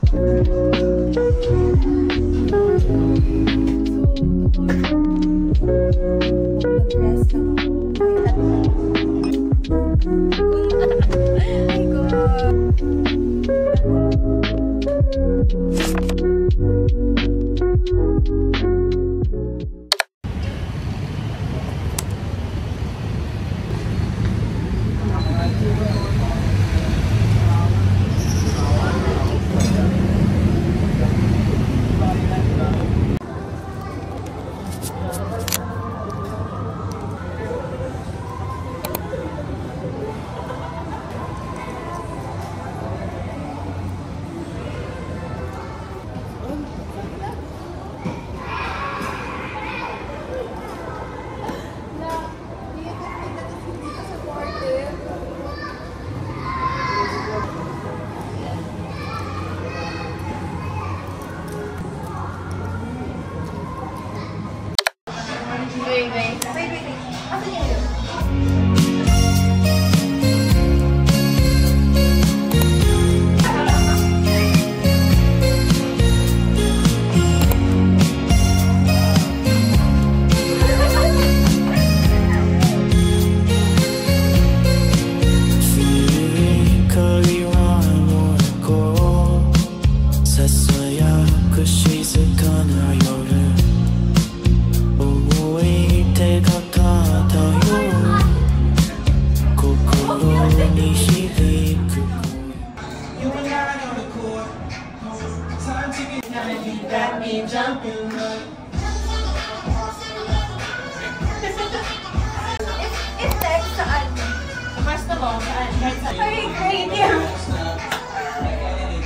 Ay, great!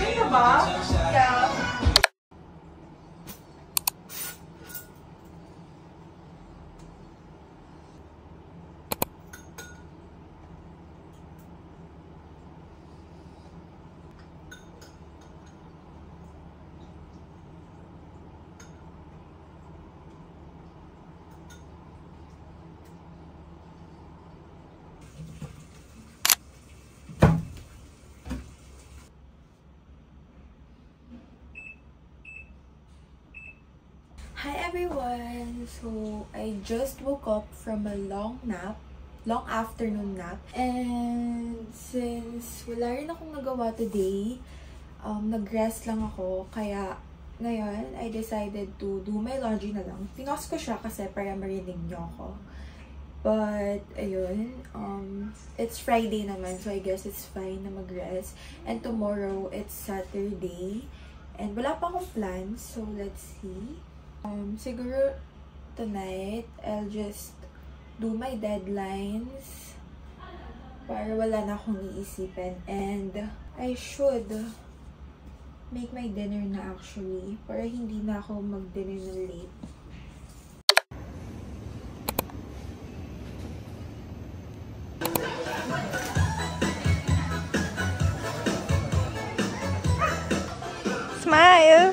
Ito ba? Yeah. Hi everyone! So, I just woke up from a long afternoon nap. And since wala rin akong nagawa today, nag-rest lang ako. Kaya ngayon, I decided to do my laundry na lang. Pinost ko siya kasi para marinig niyo ako. But, ayun, it's Friday naman, so I guess it's fine na mag-rest. And tomorrow, it's Saturday. And wala pa akong plans, so let's see. Siguro tonight, I'll just do my deadlines para wala na akong iisipin. And I should make my dinner na actually para hindi na ako mag-dinner na late. Smile!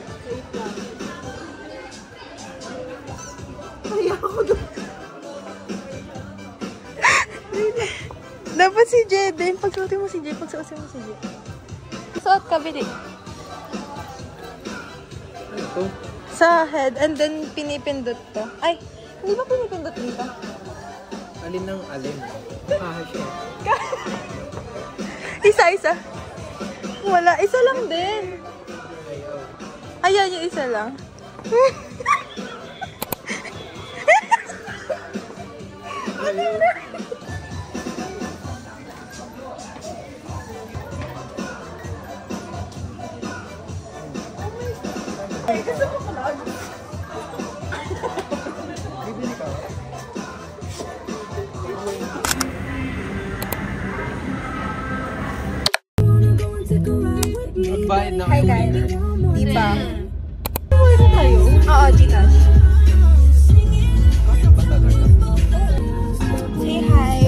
Dapat si Jeden. Pagsuotin mo si Jeden. Suot ka, Bili. Ito? Sa head. And then, pinipindot to. Ay, hindi ba pinipindot dito? Alin ng alin? Siya. Isa-isa. Wala. Isa lang din. Ayan, yung isa lang. Ay, gusto ko pala. Bibili ka? Magbayad na kayo. Hi guys. Di ba? Ano tayo? Oo, Gcash. Say hi.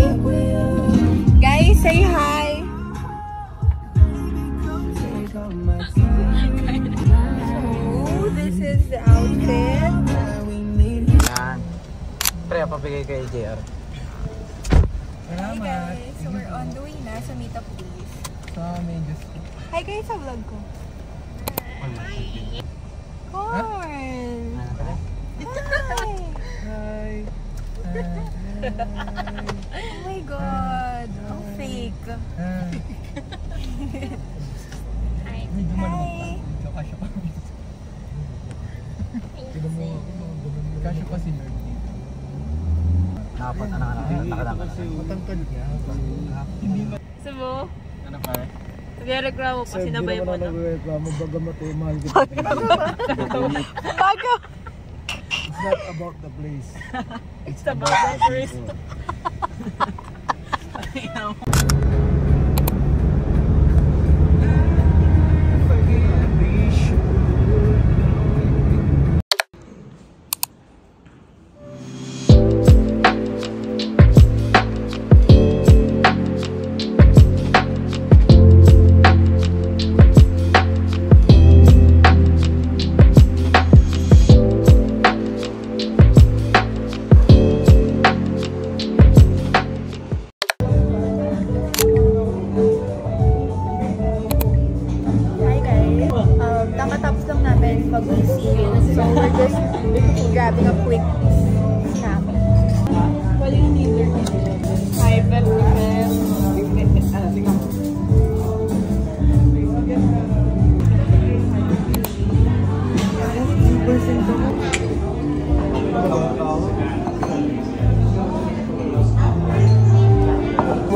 Guys, say hi. So, this is the outfit. Yan. Pre, papigay kay JR. Hi guys. So, we're on the way na sa meetup place. Sa amin, just... Hi guys sa vlog ko. Corn! Hi! Oh my God! Ang fake. Hi! Kasya pa. Kasya pa si Nerd dito. Dapat anak-anak. Matangkad niya. Hindi ba? Sumo, Ano pa eh? nagreklamo pa, sinabay mo na. Nagreklamo, bagamat eh, mahal kita. Bago! It's not about the place. It's about the tourist. Kakatapos lang namin mag-ECU. So, we're just grabbing a quick snack. What do you need? Hi, Pep.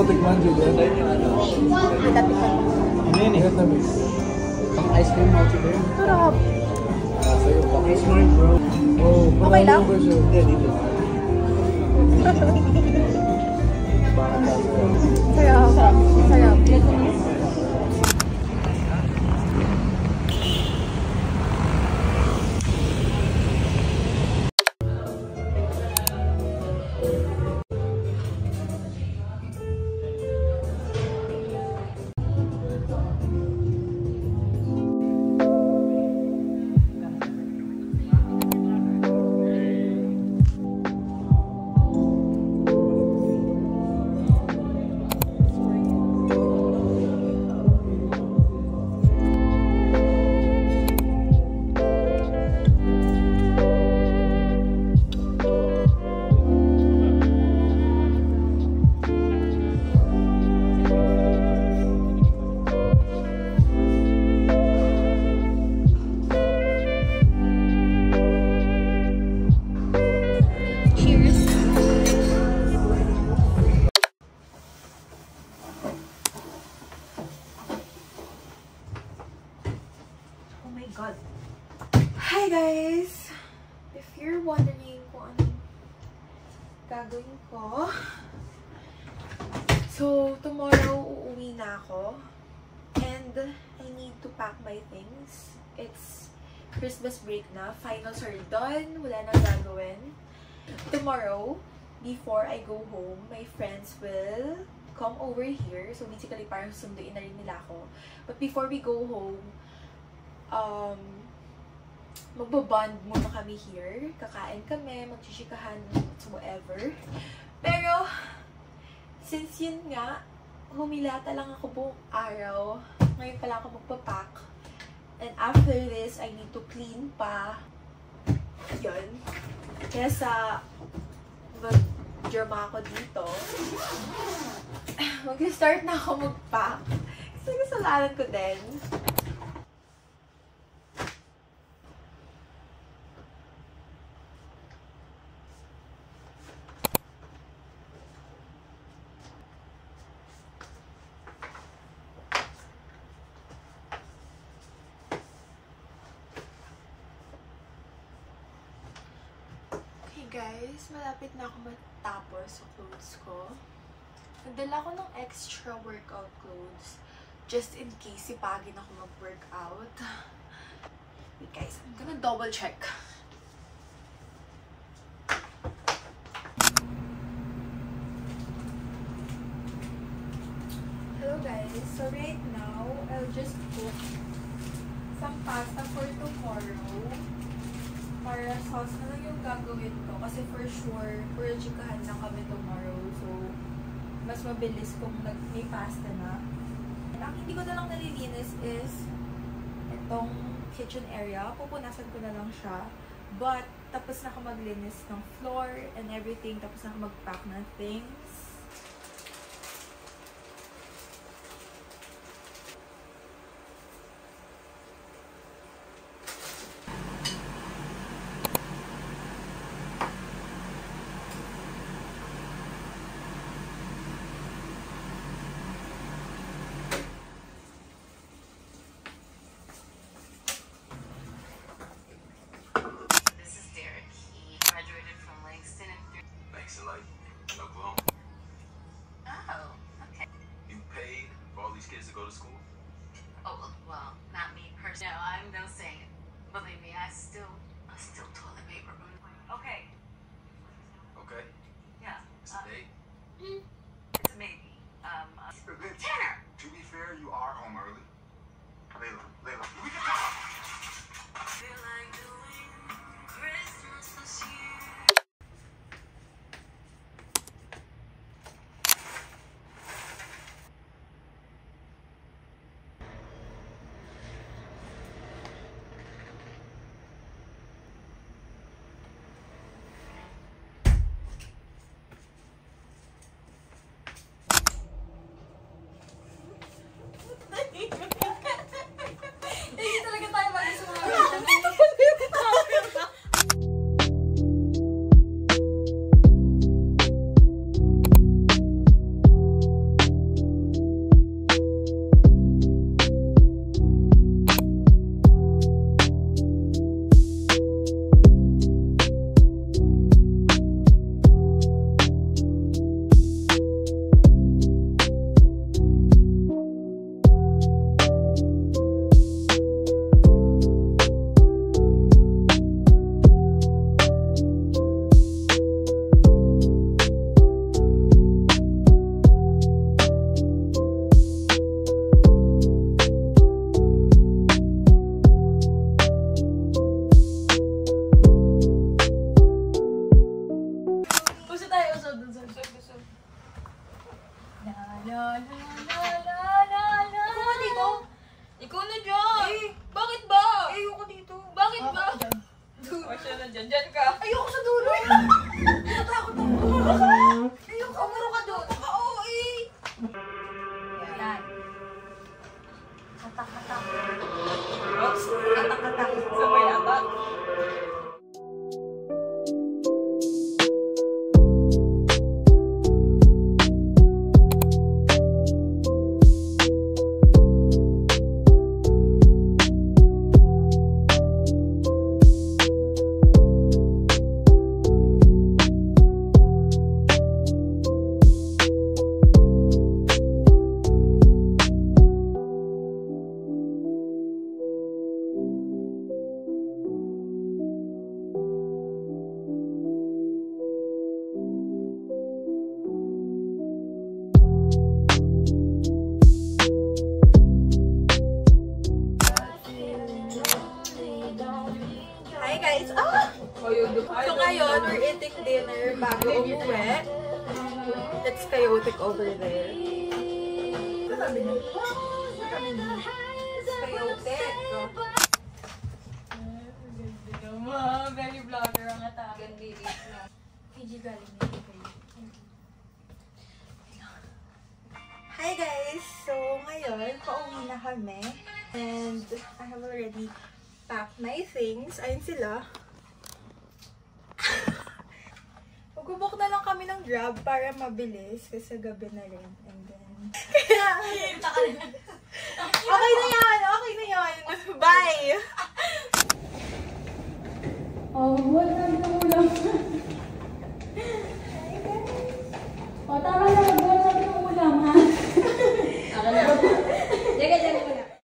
Tikman juga. Natatikman ko. Ini nih. Ang ice cream mo siya din. Sarap. Sa'yo, ice cream bro. Oh, Okay lang? Hindi, dito. Sarap. Sarap. God. Hi guys! If you're wondering kung ano gagawin ko, so tomorrow uuwi na ako and I need to pack my things. It's Christmas break na. Finals are done. Wala nang gagawin. Tomorrow, before I go home, my friends will come over here. So basically, parang sunduin na rin nila ako. But before we go home, magbabond muna kami here. Kakain kami, magchichikahan, whatsoever. Pero, since yun nga, humilata lang ako buong araw. Ngayon pa lang ako magpapack. And after this, I need to clean pa. Yun. Kaya sa mag-drama ako dito, mag-start na ako mag-pack. Kasi kasalanan ko din. Guys, malapit na ako matapos sa clothes ko. Nagdala ko ng extra workout clothes just in case sipagin ako mag-workout. Wait guys, I'm gonna double check. Hello guys, so right now, I'll just cook some pasta for tomorrow. Para sauce na lang yung gagawin ko. Kasi for sure, purchikahan lang kami tomorrow. So, mas mabilis kung may pasta na. Ang hindi ko na lang nalilinis is itong kitchen area. Pupunasan ko na lang siya. But, tapos na ako maglinis ng floor and everything. Tapos na ako mag-pack ng things. Kids to go to school? Oh, well, not me personally. No, I'm no saint. Believe me, I still toilet paper. Okay. Okay? Yeah. It's a date? It's a maybe. Tanner! To be fair, you are home early. Layla, we can talk! Feel like doing Christmas this year. Ikaw na dyan! Bakit ba? Ayoko dito. Bakit ba? Siya na dyan. Dyan ka. Ayoko sa dulo. Natakot ako. Ayoko. Umuro ka doon. Oo Yan. Atak-atak. Oops. Atak-atak. Sabay atak. So ngayon, we're eating dinner bago umuwi. It's chaotic over there. Ano sabi niya? It's chaotic. Very vlogger ang atagan. PG galing niya. Hi guys! So ngayon, pauwi na kami. And I have already packed my things. Ayun sila. Mag-book na lang kami ng Grab para mabilis kasi gabi na rin. And then... okay na yan!